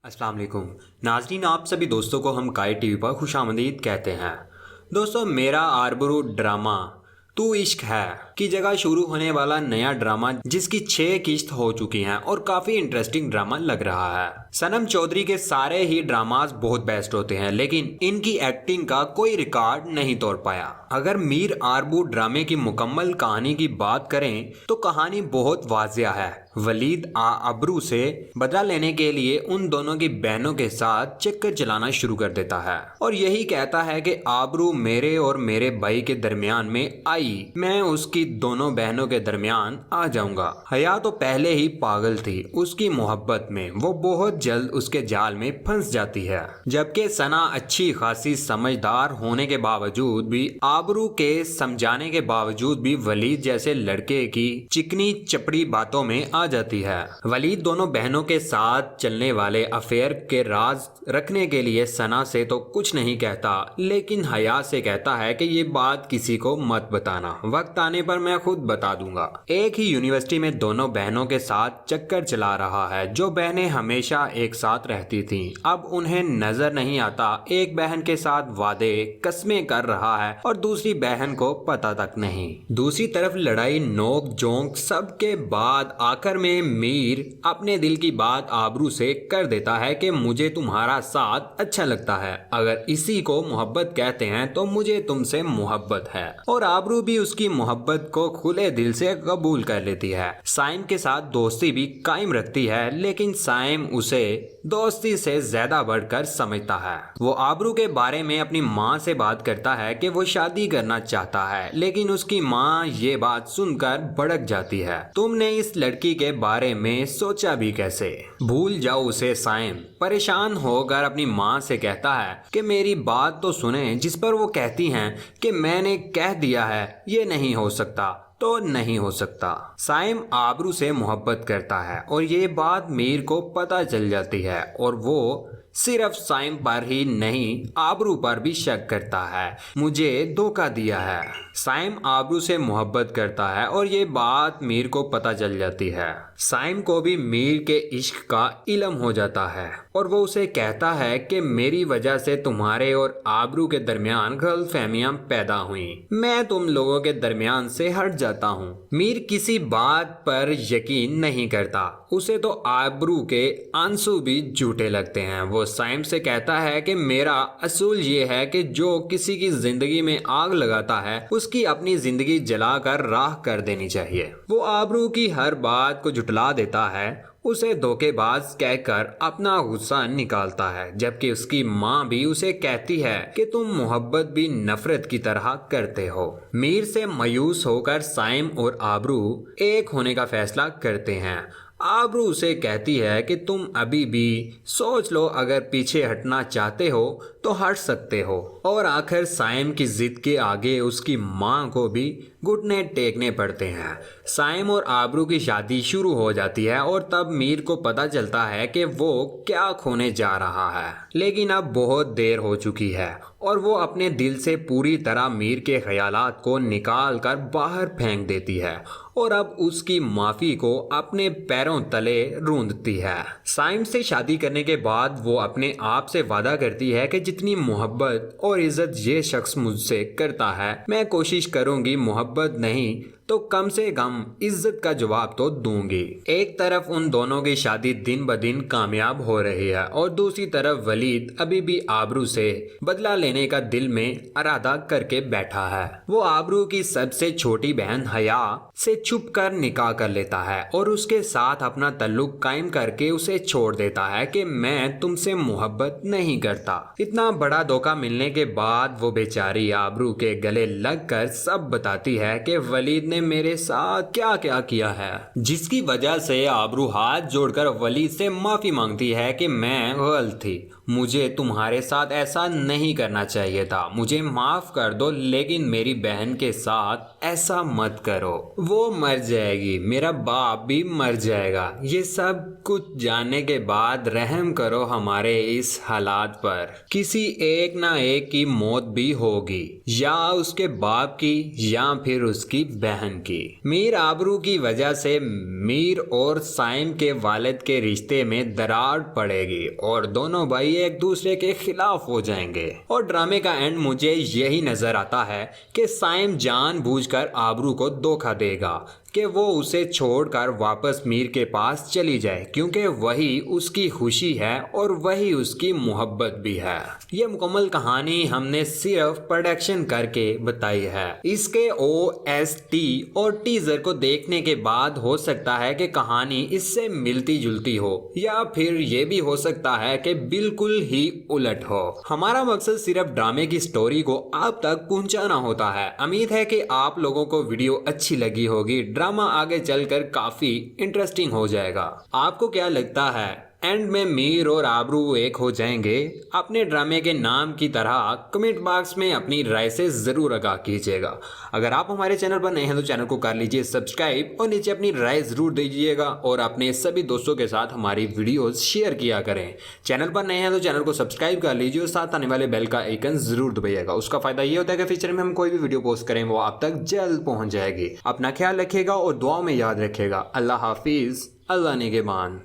अस्सलाम वालेकुम नाज़रीन, आप सभी दोस्तों को हम काई टीवी पर खुशामदीद कहते हैं। दोस्तों, मेरा आरबरू ड्रामा तू इश्क है की जगह शुरू होने वाला नया ड्रामा जिसकी 6 किस्त हो चुकी हैं और काफी इंटरेस्टिंग ड्रामा लग रहा है। सनम चौधरी के सारे ही ड्रामास बहुत बेस्ट होते हैं, लेकिन इनकी एक्टिंग का कोई रिकॉर्ड नहीं तोड़ पाया। अगर मीर आरबू ड्रामे की मुकम्मल कहानी की बात करें तो कहानी बहुत वाजिया है। वलीद आबरू से बदला लेने के लिए उन दोनों की बहनों के साथ चक्कर चलाना शुरू कर देता है और यही कहता है कि आबरू मेरे और मेरे भाई के दरमियान में आई, मैं उसकी दोनों बहनों के दरमियान आ जाऊंगा। हया तो पहले ही पागल थी उसकी मोहब्बत में, वो बहुत जल्द उसके जाल में फंस जाती है। जबकि सना अच्छी खासी समझदार होने के बावजूद भी, आबरू के समझाने के बावजूद भी वलीद जैसे लड़के की चिकनी चपड़ी बातों में आ जाती है। वलीद दोनों बहनों के साथ चलने वाले अफेयर के राज रखने के लिए सना से तो कुछ नहीं कहता, लेकिन हया से कहता है कि ये बात किसी को मत बताना, वक्त आने पर मैं खुद बता दूंगा। एक ही यूनिवर्सिटी में दोनों बहनों के साथ चक्कर चला रहा है। जो बहनें हमेशा एक साथ रहती थीं, अब उन्हें नजर नहीं आता। एक बहन के साथ वादे कस्में कर रहा है और दूसरी बहन को पता तक नहीं। दूसरी तरफ लड़ाई नोक जोंक सबके बाद आखिर में मीर अपने दिल की बात आबरू से कर देता है कि मुझे तुम्हारा साथ अच्छा लगता है, अगर इसी को मोहब्बत कहते हैं तो मुझे तुमसे मोहब्बत है। और आबरू भी उसकी मोहब्बत को खुले दिल से कबूल कर लेती है। साइम के साथ दोस्ती भी कायम रखती है, लेकिन साइम उसे दोस्ती से ज्यादा बढ़कर समझता है। वो आबरू के बारे में अपनी माँ से बात करता है कि वो शादी करना चाहता है, लेकिन उसकी माँ ये बात सुनकर भड़क जाती है। तुमने इस लड़की के बारे में सोचा भी कैसे? भूल जाओ उसे। साइम परेशान होकर अपनी माँ से कहता है कि मेरी बात तो सुने, जिस पर वो कहती हैं कि मैंने कह दिया है ये नहीं हो सकता तो नहीं हो सकता। साइम आबरू से मोहब्बत करता है और ये बात मीर को पता चल जाती है और वो सिर्फ साइम पर ही नहीं आबरू पर भी शक करता है, मुझे धोखा दिया है। साइम आबरू से मोहब्बत करता है और ये बात मीर को पता चल जाती है। साइम को भी मीर के इश्क का इल्म हो जाता है और वो उसे कहता है कि मेरी वजह से तुम्हारे और आबरू के दरमियान गलतफहमियां पैदा हुई, मैं तुम लोगों के दरमियान से हट जाता हूँ। मीर किसी बात पर यकीन नहीं करता, उसे तो आबरू के आंसू भी झूठे लगते हैं। वो साइम से कहता है कि मेरा असूल ये है कि जो किसी की जिंदगी में आग लगाता है उसकी अपनी जिंदगी जलाकर राख कर देनी चाहिए। वो आबरू की हर बात को झुठला देता है, उसे धोखेबाज कहकर अपना गुस्सा निकालता है, जबकि उसकी माँ भी उसे कहती है कि तुम मोहब्बत भी नफरत की तरह करते हो। मीर से मायूस होकर साइम और आबरू एक होने का फैसला करते हैं। आबरू उसे कहती है कि तुम अभी भी सोच लो, अगर पीछे हटना चाहते हो तो हट सकते हो। और आखिर साइम की जिद के आगे उसकी माँ को भी घुटने टेकने पड़ते हैं। साइम और आबरू की शादी शुरू हो जाती है और तब मीर को पता चलता है कि वो क्या खोने जा रहा है, लेकिन अब बहुत देर हो चुकी है और वो अपने दिल से पूरी तरह मीर के ख्यालात को निकाल कर बाहर फेंक देती है और अब उसकी माफी को अपने पैरों तले रूंधती है। साइम से शादी करने के बाद वो अपने आप से वादा करती है कि जितनी मोहब्बत और इज्जत ये शख्स मुझसे करता है, मैं कोशिश करूंगी मोहब्बत नहीं तो कम से कम इज्जत का जवाब तो दूंगी। एक तरफ उन दोनों की शादी दिन ब दिन कामयाब हो रही है और दूसरी तरफ वलीद अभी भी आबरू से बदला लेने का दिल में इरादा करके बैठा है। वो आबरू की सबसे छोटी बहन हया से छुप कर निकाह कर लेता है और उसके साथ अपना ताल्लुक कायम करके उसे छोड़ देता है कि मैं तुमसे मोहब्बत नहीं करता। इतना बड़ा धोखा मिलने के बाद वो बेचारी आबरू के गले लगकर सब बताती है कि वलीद ने मेरे साथ क्या क्या किया है, जिसकी वजह से आबरू हाथ जोड़कर वलीद से माफी मांगती है कि मैं गलत थी, मुझे तुम्हारे साथ ऐसा नहीं करना चाहिए था, मुझे माफ कर दो, लेकिन मेरी बहन के साथ ऐसा मत करो, वो मर जाएगी, मेरा बाप भी मर जाएगा। ये सब कुछ जानने के बाद रहम करो हमारे इस हालात पर, किसी एक ना एक की मौत भी होगी, या उसके बाप की या फिर उसकी बहन سائم کی۔ میر آبرو کی وجہ سے میر اور سائم کے والد کے رشتے میں دراڑ پڑے گی اور دونوں بھائی ایک دوسرے کے خلاف ہو جائیں گے، اور ڈرامے کا اینڈ مجھے یہی نظر آتا ہے کہ سائم جان بوجھ کر آبرو کو دھوکہ دے گا کہ وہ اسے چھوڑ کر واپس میر کے پاس چلی جائے، کیونکہ وہی اس کی خوشی ہے اور وہی اس کی محبت بھی ہے۔ یہ مکمل کہانی ہم نے صرف پروڈکشن کر کے بتائی ہے۔ اس کے OST اور ٹیزر کو دیکھنے کے بعد ہو سکتا ہے کہ کہانی اس سے ملتی جلتی ہو، یا پھر یہ بھی ہو سکتا ہے کہ بالکل ہی الٹ ہو۔ ہمارا مقصد صرف ڈرامے کی سٹوری کو آپ تک پہنچانا ہوتا ہے۔ امید ہے کہ آپ لوگوں کو ویڈیو اچھی لگی ہوگی۔ ڈرامہ آگے چل کر کافی انٹرسٹنگ ہو جائے گا۔ آپ کو کیا لگتا ہے اینڈ میں میر اور آبرو ایک ہو جائیں گے؟ اپنے ڈرامے کے نام کی طرح کمنٹ باکس میں اپنی رائے سے ضرور آگاہ کیجیے گا۔ اگر آپ ہمارے چینل پر نئے ہیں تو چینل کو کر لیجیے سبسکرائب، اور نیچے اپنی رائے ضرور دیجیے گا، اور اپنے سبھی دوستوں کے ساتھ ہماری ویڈیوز شیئر کیا کریں۔ چینل پر نئے ہیں تو چینل کو سبسکرائب کر لیجیے اور ساتھ آنے والے بیل کا آئیکن ضرور دبائیے گا۔ اس کا فائدہ یہ ہوتا ہے کہ فیوچر میں ہم کوئی بھی ویڈیو پوسٹ کریں وہ آپ تک جلد پہنچ جائے گی۔ اپنا خیال رکھیے گا اور دعاؤں میں یاد رکھیے گا۔ اللہ حافظ، اللہ نگہبان۔